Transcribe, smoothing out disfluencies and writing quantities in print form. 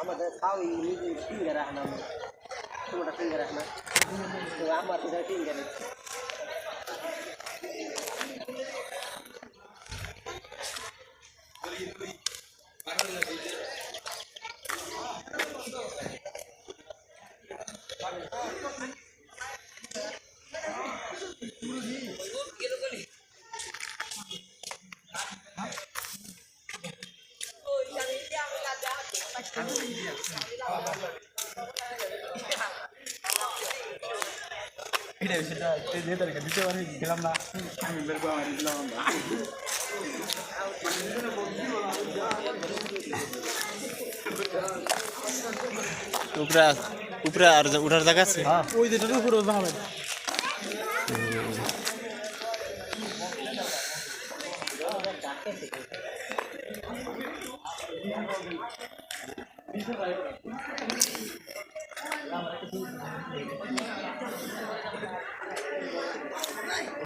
আমাদের খাও নিজে ফিঙ্গার রাখনা তোমার ফিঙ্গার রাখনা আমার ফিঙ্গার সেটা দিতে পারি গেলাম না আমি বের করে আমার দিলাম উপরে উপরে আর উঠার জায়গা আছে ওই যেটা উপরে যাবে